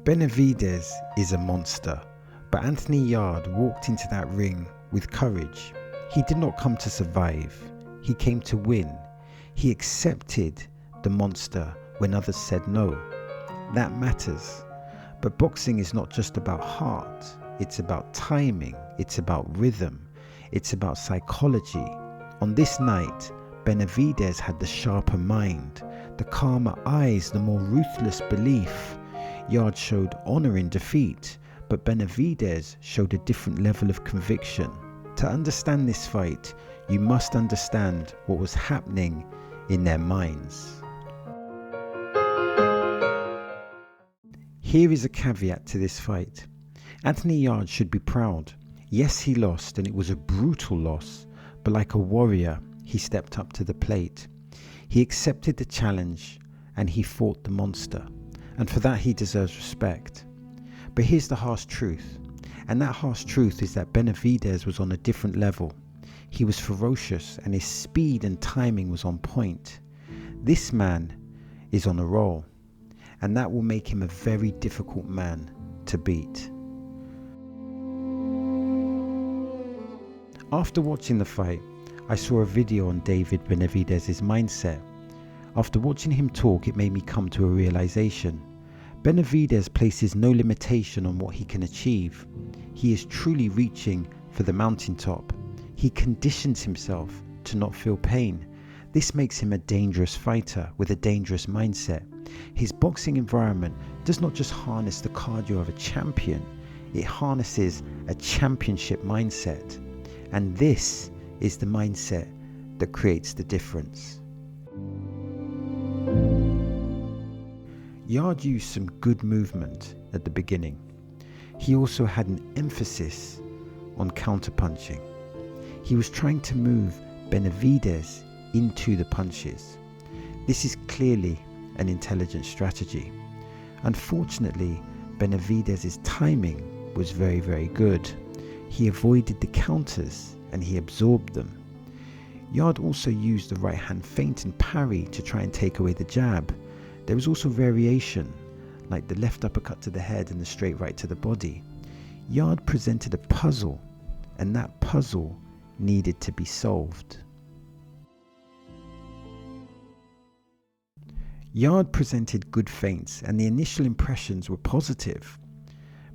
Benavidez is a monster, but Anthony Yarde walked into that ring with courage. He did not come to survive, he came to win. He accepted the monster when others said no. That matters. But boxing is not just about heart, it's about timing, it's about rhythm, it's about psychology. On this night, Benavidez had the sharper mind, the calmer eyes, the more ruthless belief. Yarde showed honour in defeat, but Benavidez showed a different level of conviction. To understand this fight, you must understand what was happening in their minds. Here is a caveat to this fight. Anthony Yarde should be proud. Yes, he lost, and it was a brutal loss, but like a warrior, he stepped up to the plate. He accepted the challenge, and he fought the monster, and for that he deserves respect. But here's the harsh truth, and that harsh truth is that Benavidez was on a different level. He was ferocious, and his speed and timing was on point. This man is on a roll, and that will make him a very difficult man to beat. After watching the fight, I saw a video on David Benavidez's mindset. After watching him talk, it made me come to a realization. Benavidez places no limitation on what he can achieve. He is truly reaching for the mountaintop. He conditions himself to not feel pain. This makes him a dangerous fighter with a dangerous mindset. His boxing environment does not just harness the cardio of a champion, it harnesses a championship mindset. And this is the mindset that creates the difference. Yarde used some good movement at the beginning. He also had an emphasis on counterpunching. He was trying to move Benavidez into the punches. This is clearly an intelligent strategy. Unfortunately, Benavidez's timing was very, very good. He avoided the counters and he absorbed them. Yarde also used the right hand feint and parry to try and take away the jab. There was also variation, like the left uppercut to the head and the straight right to the body. Yarde presented a puzzle, and that puzzle needed to be solved. Yarde presented good feints, and the initial impressions were positive.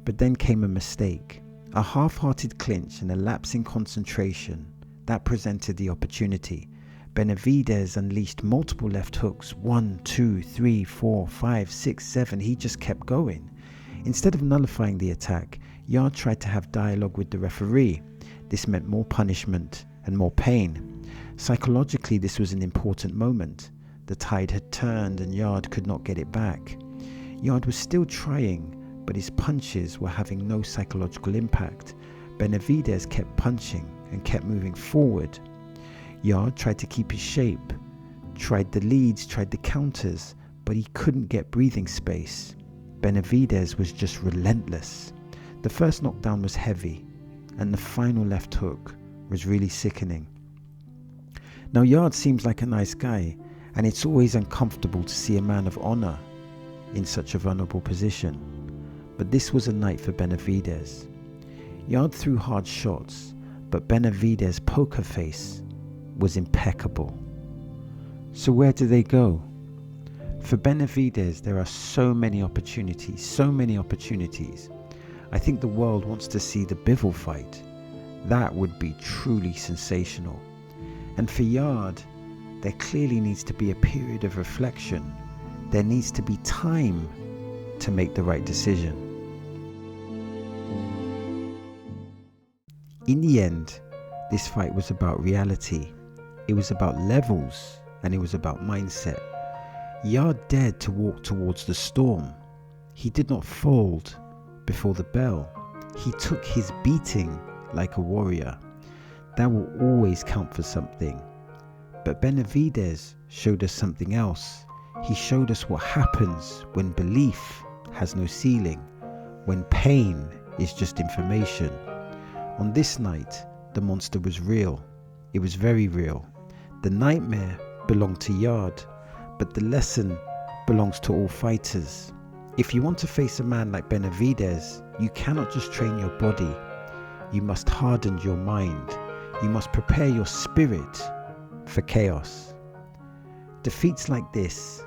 But then came a mistake. A half-hearted clinch and a lapse in concentration, that presented the opportunity. Benavidez unleashed multiple left hooks, 1, 2, 3, 4, 5, 6, 7, he just kept going. Instead of nullifying the attack, Yarde tried to have dialogue with the referee. This meant more punishment and more pain. Psychologically, this was an important moment. The tide had turned and Yarde could not get it back. Yarde was still trying, but his punches were having no psychological impact. Benavidez kept punching and kept moving forward. Yarde tried to keep his shape, tried the leads, tried the counters, but he couldn't get breathing space. Benavidez was just relentless. The first knockdown was heavy, and the final left hook was really sickening. Now Yarde seems like a nice guy, and it's always uncomfortable to see a man of honor in such a vulnerable position. But this was a night for Benavidez. Yarde threw hard shots, but Benavidez's poker face was impeccable. So where do they go? For Benavidez, there are so many opportunities, so many opportunities. I think the world wants to see the Bivol fight. That would be truly sensational. And for Yarde, there clearly needs to be a period of reflection. There needs to be time to make the right decision. In the end, this fight was about reality. It was about levels, and it was about mindset. Yarde dared to walk towards the storm. He did not fold before the bell. He took his beating like a warrior. That will always count for something. But Benavidez showed us something else. He showed us what happens when belief has no ceiling, when pain is just information. On this night, the monster was real. It was very real. The nightmare belonged to Yarde, but the lesson belongs to all fighters. If you want to face a man like Benavidez, you cannot just train your body. You must harden your mind. You must prepare your spirit for chaos. Defeats like this,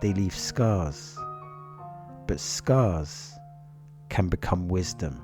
they leave scars. But scars can become wisdom.